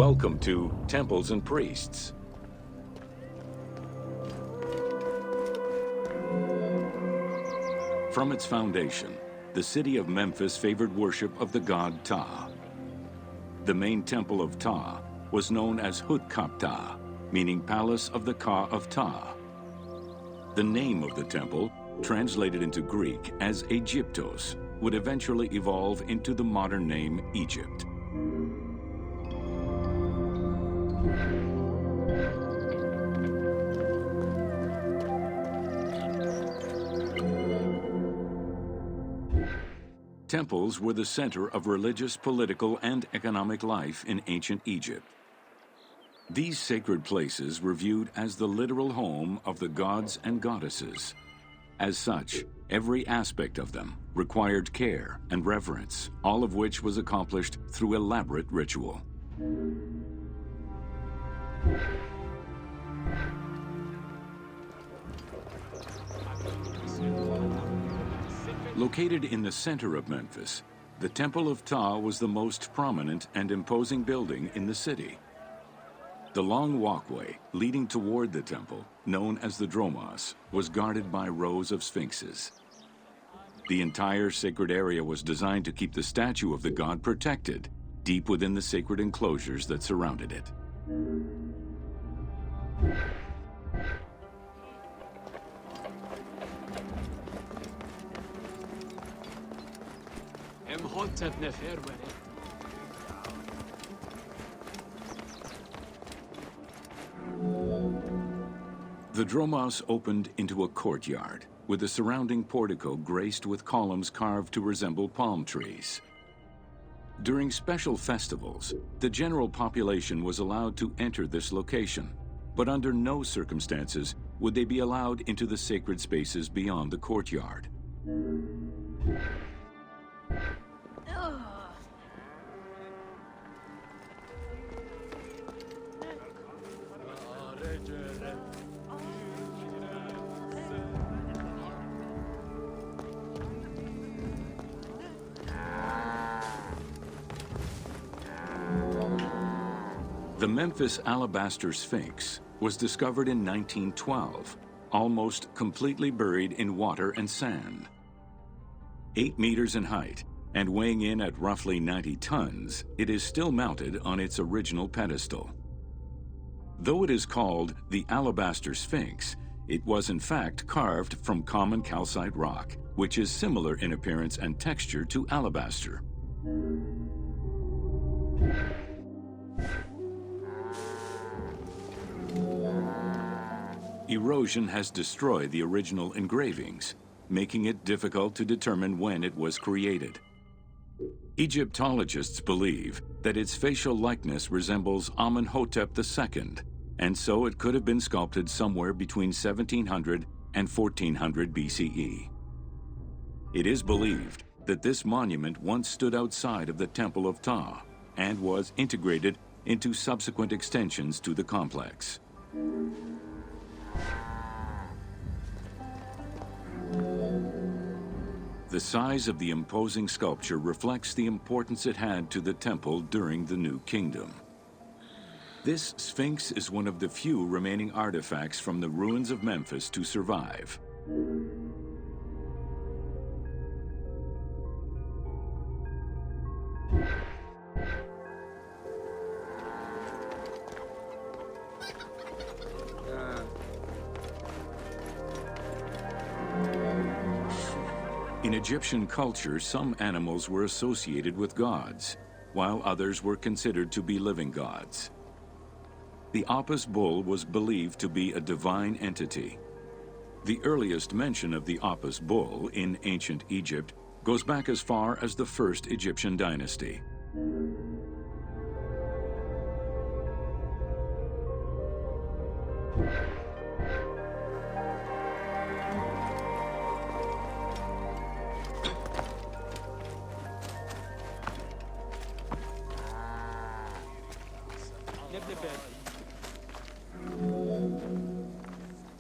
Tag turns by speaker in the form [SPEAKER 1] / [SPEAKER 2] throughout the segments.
[SPEAKER 1] Welcome to Temples and Priests. From its foundation, the city of Memphis favored worship of the god Ptah. The main temple of Ptah was known as Hutkaptah, meaning Palace of the Ka of Ptah. The name of the temple, translated into Greek as Aegyptos, would eventually evolve into the modern name Egypt. Temples were the center of religious, political, and economic life in ancient Egypt. These sacred places were viewed as the literal home of the gods and goddesses. As such, every aspect of them required care and reverence, all of which was accomplished through elaborate ritual. Located in the center of Memphis, the Temple of Ptah was the most prominent and imposing building in the city. The long walkway leading toward the temple, known as the Dromos, was guarded by rows of sphinxes. The entire sacred area was designed to keep the statue of the god protected, deep within the sacred enclosures that surrounded it. The Dromos opened into a courtyard, with the surrounding portico graced with columns carved to resemble palm trees. During special festivals, the general population was allowed to enter this location, but under no circumstances would they be allowed into the sacred spaces beyond the courtyard. The Memphis Alabaster Sphinx was discovered in 1912, almost completely buried in water and sand. 8 meters in height and weighing in at roughly 90 tons, it is still mounted on its original pedestal. Though it is called the Alabaster Sphinx, it was in fact carved from common calcite rock, which is similar in appearance and texture to alabaster. Erosion has destroyed the original engravings, making it difficult to determine when it was created. Egyptologists believe that its facial likeness resembles Amenhotep II, and so it could have been sculpted somewhere between 1700 and 1400 BCE. It is believed that this monument once stood outside of the Temple of Ptah and was integrated into subsequent extensions to the complex. The size of the imposing sculpture reflects the importance it had to the temple during the New Kingdom. This Sphinx is one of the few remaining artifacts from the ruins of Memphis to survive. In Egyptian culture, some animals were associated with gods, while others were considered to be living gods. The Apis bull was believed to be a divine entity. The earliest mention of the Apis bull in ancient Egypt goes back as far as the first Egyptian dynasty.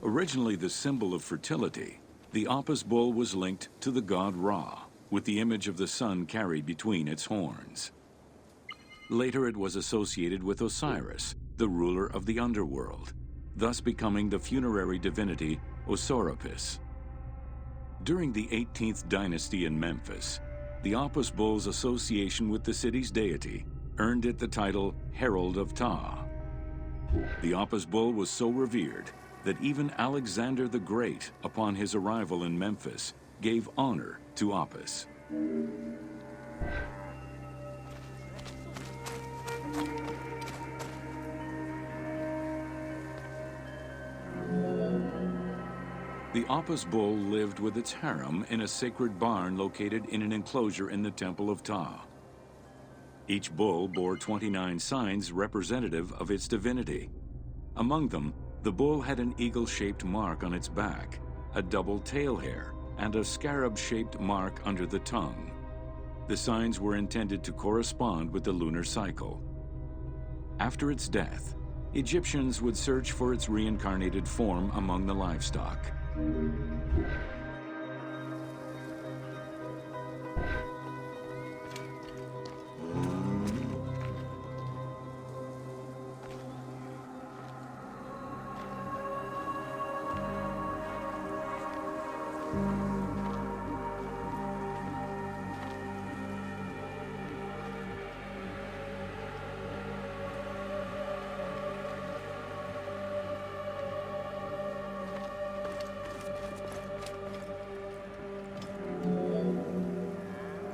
[SPEAKER 1] Originally the symbol of fertility, the Apis bull was linked to the god Ra, with the image of the sun carried between its horns. Later it was associated with Osiris, the ruler of the underworld, thus becoming the funerary divinity Osorapis. During the 18th dynasty in Memphis, the Apis bull's association with the city's deity earned it the title Herald of Ptah. The Apis bull was so revered that even Alexander the Great, upon his arrival in Memphis, gave honor to Apis. The Apis bull lived with its harem in a sacred barn located in an enclosure in the Temple of Ptah. Each bull bore 29 signs representative of its divinity. Among them, the bull had an eagle-shaped mark on its back, a double tail hair, and a scarab-shaped mark under the tongue. The signs were intended to correspond with the lunar cycle. After its death, Egyptians would search for its reincarnated form among the livestock.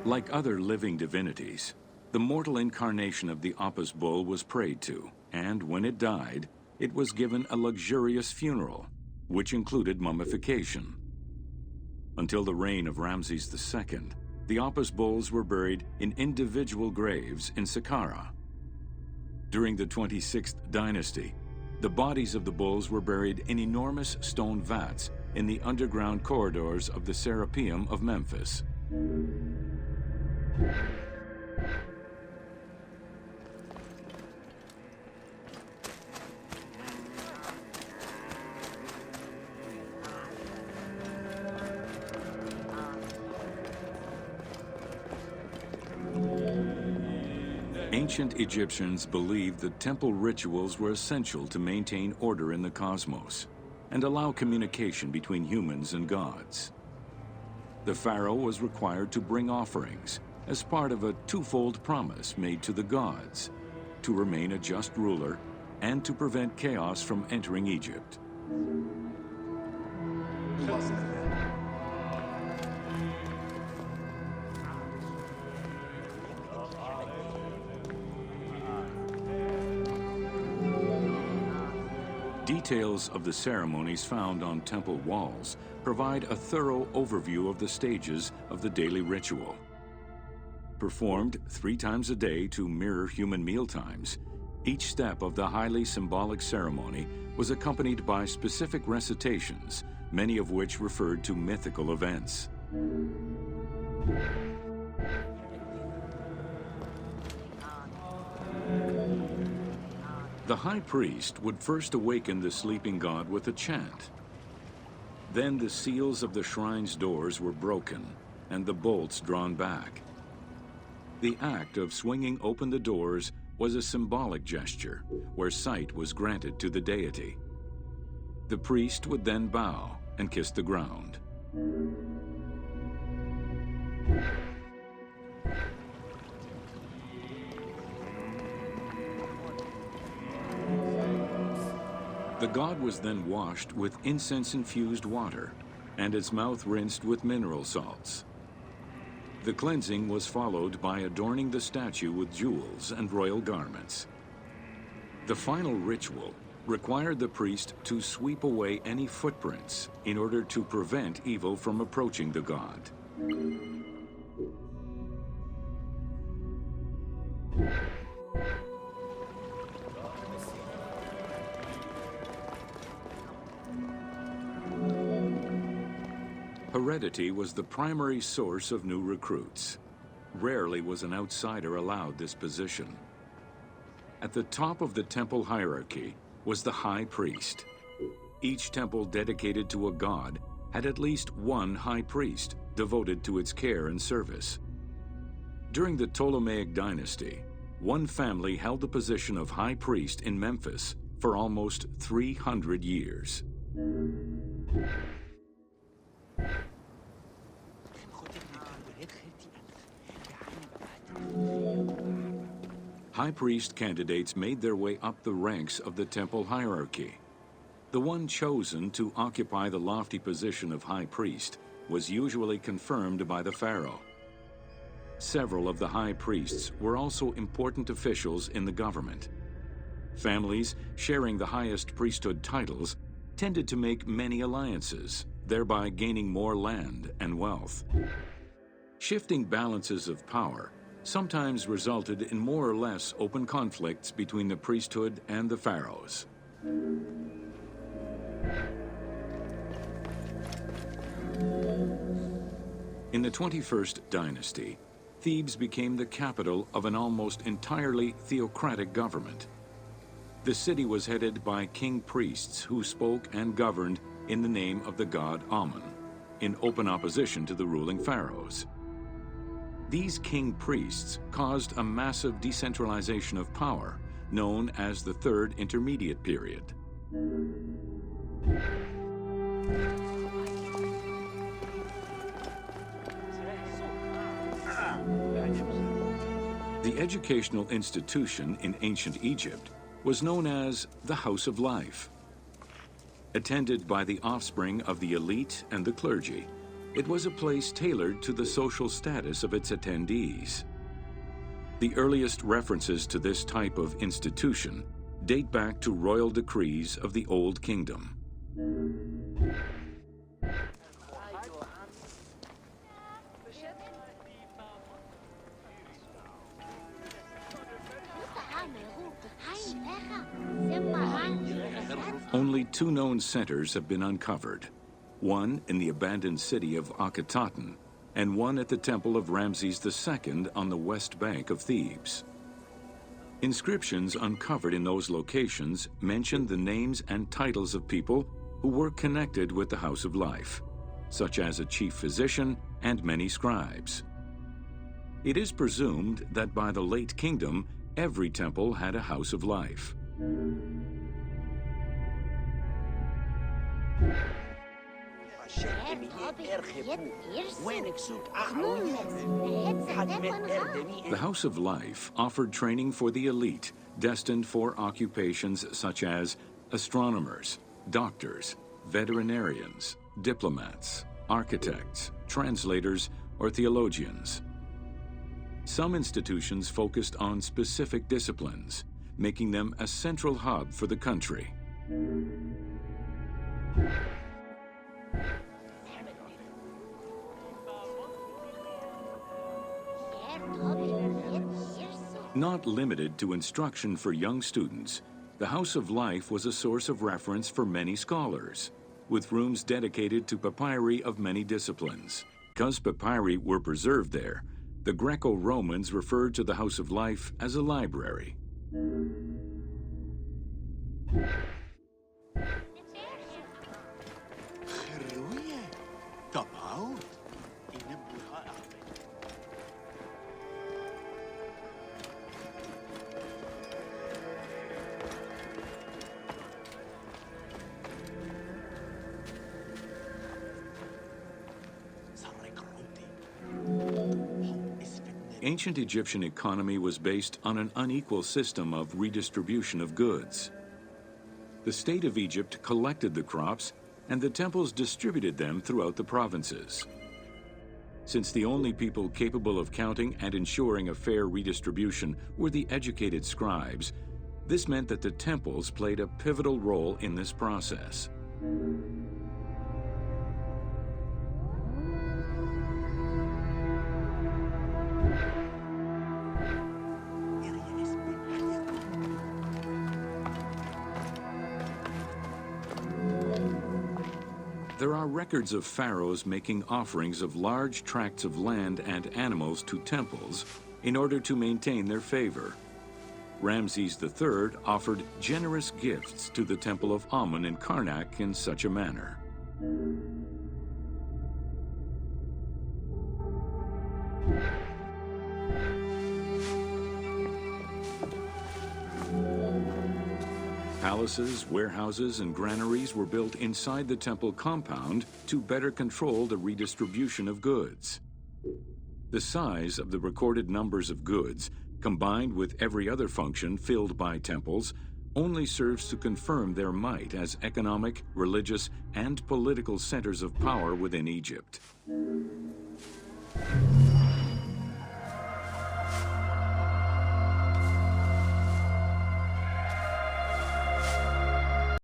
[SPEAKER 1] Like other living divinities, the mortal incarnation of the Apis bull was prayed to, and when it died, it was given a luxurious funeral, which included mummification. Until the reign of Ramses II, the Apis bulls were buried in individual graves in Saqqara. During the 26th dynasty, the bodies of the bulls were buried in enormous stone vats in the underground corridors of the Serapeum of Memphis. Ancient Egyptians believed that temple rituals were essential to maintain order in the cosmos and allow communication between humans and gods. The pharaoh was required to bring offerings as part of a twofold promise made to the gods, to remain a just ruler and to prevent chaos from entering Egypt. Details of the ceremonies found on temple walls provide a thorough overview of the stages of the daily ritual. Performed 3 times a day to mirror human mealtimes, each step of the highly symbolic ceremony was accompanied by specific recitations, many of which referred to mythical events. The high priest would first awaken the sleeping god with a chant. Then the seals of the shrine's doors were broken and the bolts drawn back. The act of swinging open the doors was a symbolic gesture where sight was granted to the deity. The priest would then bow and kiss the ground. The god was then washed with incense-infused water and its mouth rinsed with mineral salts. The cleansing was followed by adorning the statue with jewels and royal garments. The final ritual required the priest to sweep away any footprints in order to prevent evil from approaching the god. Heredity was the primary source of new recruits. Rarely was an outsider allowed this position. At the top of the temple hierarchy was the high priest. Each temple dedicated to a god had at least one high priest devoted to its care and service. During the Ptolemaic dynasty, one family held the position of high priest in Memphis for almost 300 years. High priest candidates made their way up the ranks of the temple hierarchy. The one chosen to occupy the lofty position of high priest was usually confirmed by the pharaoh. Several of the high priests were also important officials in the government. Families sharing the highest priesthood titles tended to make many alliances, thereby gaining more land and wealth. Shifting balances of power sometimes resulted in more or less open conflicts between the priesthood and the pharaohs. In the 21st dynasty, Thebes became the capital of an almost entirely theocratic government. The city was headed by king priests who spoke and governed in the name of the god Amun, in open opposition to the ruling pharaohs. These king priests caused a massive decentralization of power, known as the Third Intermediate Period. The educational institution in ancient Egypt was known as the House of Life. Attended by the offspring of the elite and the clergy, it was a place tailored to the social status of its attendees. The earliest references to this type of institution date back to royal decrees of the Old Kingdom. Only two known centers have been uncovered, one in the abandoned city of Akhetaten, and one at the temple of Ramses II on the west bank of Thebes. Inscriptions uncovered in those locations mention the names and titles of people who were connected with the House of Life, such as a chief physician and many scribes. It is presumed that by the late kingdom, every temple had a House of Life. The House of Life offered training for the elite, destined for occupations such as astronomers, doctors, veterinarians, diplomats, architects, translators, or theologians. Some institutions focused on specific disciplines, making them a central hub for the country. Not limited to instruction for young students, the House of Life was a source of reference for many scholars, with rooms dedicated to papyri of many disciplines. Because papyri were preserved there, the Greco-Romans referred to the House of Life as a library. Ancient Egyptian economy was based on an unequal system of redistribution of goods. The state of Egypt collected the crops, and the temples distributed them throughout the provinces. Since the only people capable of counting and ensuring a fair redistribution were the educated scribes, this meant that the temples played a pivotal role in this process. There are records of pharaohs making offerings of large tracts of land and animals to temples in order to maintain their favor. Ramses III offered generous gifts to the temple of Amun in Karnak in such a manner. Palaces, warehouses, and granaries were built inside the temple compound to better control the redistribution of goods. The size of the recorded numbers of goods, combined with every other function filled by temples, only serves to confirm their might as economic, religious, and political centers of power within Egypt.